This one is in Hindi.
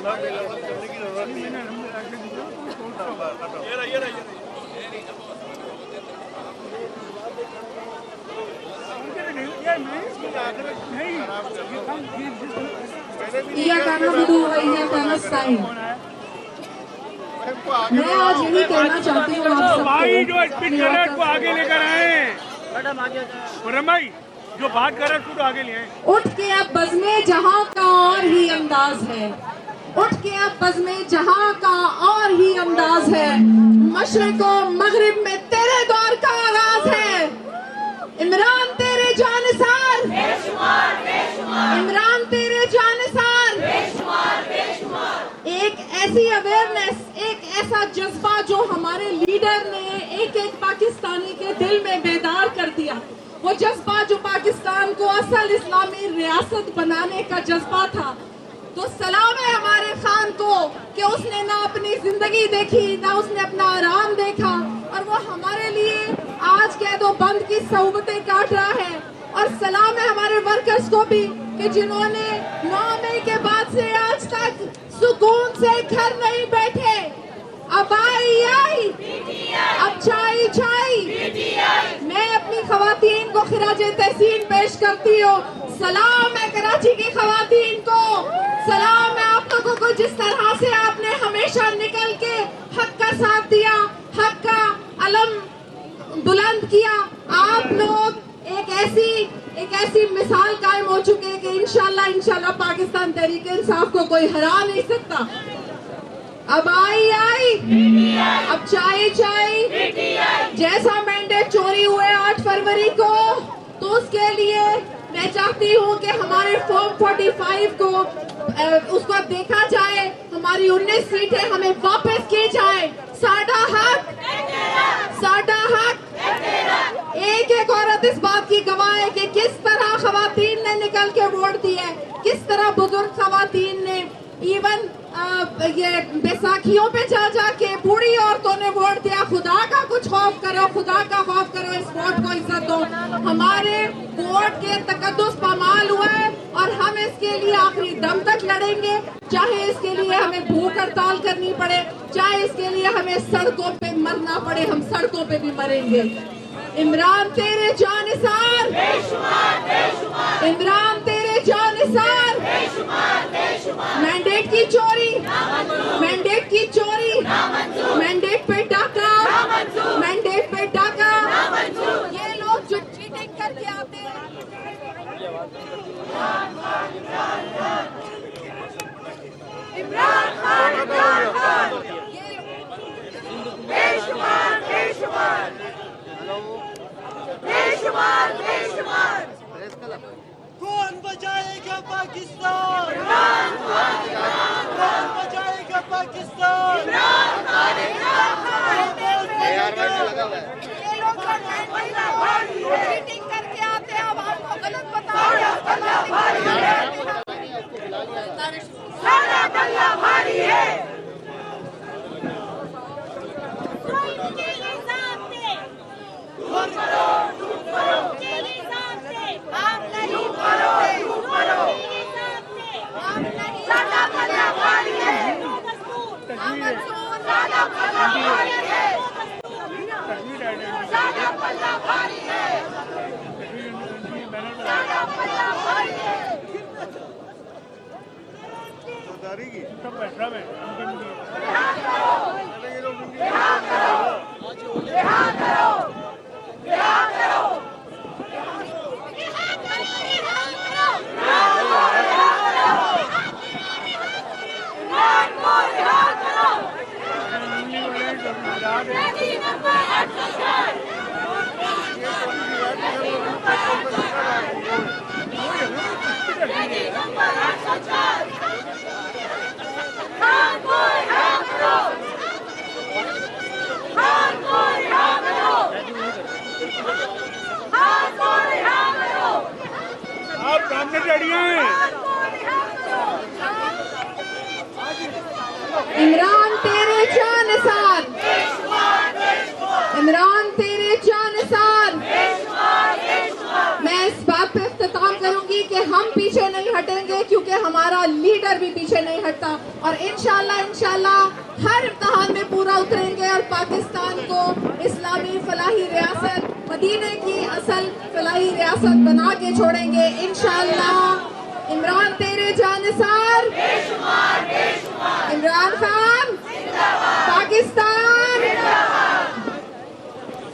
मैं आज यही कहना चाहती हूँ आप भाई जो स्पीकर को आगे लेकर आए, भाई जो बात कर रहे हैं आगे ले आए। उठ के अब बज़्मे जहां का और ही अंदाज है, उठ के अब बज़्मे जहां का और ही अंदाज है। मशरिक़ और मगरिब में तेरे दौर का आगाज है। इमरान तेरे जानिसार, इमरान तेरे जानिसार। एक ऐसी अवेयरनेस, एक ऐसा जज्बा जो हमारे लीडर ने एक एक पाकिस्तानी के दिल में बेदार कर दिया। वो जज्बा जो पाकिस्तान को असल इस्लामी रियासत बनाने का जज्बा था। तो सलाम है हमारे खान को कि उसने ना अपनी जिंदगी देखी, ना उसने अपना आराम देखा, और वो हमारे लिए आज कह दो बंद की सौबतें काट रहा है। और सलाम है हमारे वर्कर्स को भी कि जिन्होंने 9 मई के बाद से आज तक सुकून से घर नहीं बैठे। अब आई अब छाई मैं अपनी खवातीन को खिराजे तहसीन पेश करती हूँ। सलाम है कराची की खवातीन को, सलाम है आप लोगों को जिस तरह से आपने हमेशा निकल के हक का साथ दिया, हक का अलम बुलंद किया। आप लोग एक ऐसी मिसाल कायम हो चुके हैं कि इंशाल्लाह पाकिस्तान तहरीक इंसाफ को कोई हरा नहीं सकता। अब आई अब चाय जैसा मैंडेट चोरी हुए 8 फरवरी को, तो उसके लिए मैं चाहती हूँ कि हमारे फॉर्म 45 को उसको देखा जाए, हमारी 19 सीटें हमें वापस की जाए। साडा हक एक औरत इस बात की गवाह है कि किस तरह खवातीन ने निकल के वोट दिए, किस तरह बुजुर्ग खवातीन ने, इवन ये बैसाखियों पे जा के बूढ़ी औरतों ने वोट दिया। खुदा का कुछ खौफ करो, खुदा का खौफ करो, इस वोट को इज्जत दो। हमारे वोट के तकद्दुस पामाल हुआ है और हम इसके लिए आखिरी दम तक लड़ेंगे, चाहे इसके लिए हमें भूख हड़ताल करनी पड़े, चाहे इसके लिए हमें सड़कों पे मरना पड़े, हम सड़कों पे भी मरेंगे। इमरान तेरे जानिसार, इमरान तेरे जानिसार। मैंडेट की चोरी, मैंडेट की चोरी, मैंडेट पे डाका, मैंडेट पे डाका। ये लोग जो चीटिंग करके आते हैं, इमरान खान बेशुमार। कौन बचाएगा पाकिस्तान? कौन बचाएगा पाकिस्तान? ये लोग चीटिंग करके आते हैं, अब आपको गलत बता रहे हैं। इमरान तेरे जानिसार, इमरान तेरे जानिसार। मैं इस बात पे इख्तिताम करूंगी कि हम पीछे नहीं हटेंगे, क्योंकि हमारा लीडर भी पीछे नहीं हटता और इंशाल्लाह हर इम्तिहान में पूरा उतरेंगे और पाकिस्तान को इस्लामी फलाही रियासत, मदीने की असल फलाही रियासत बना के छोड़ेंगे इंशाल्लाह। इमरान तेरे जानिसार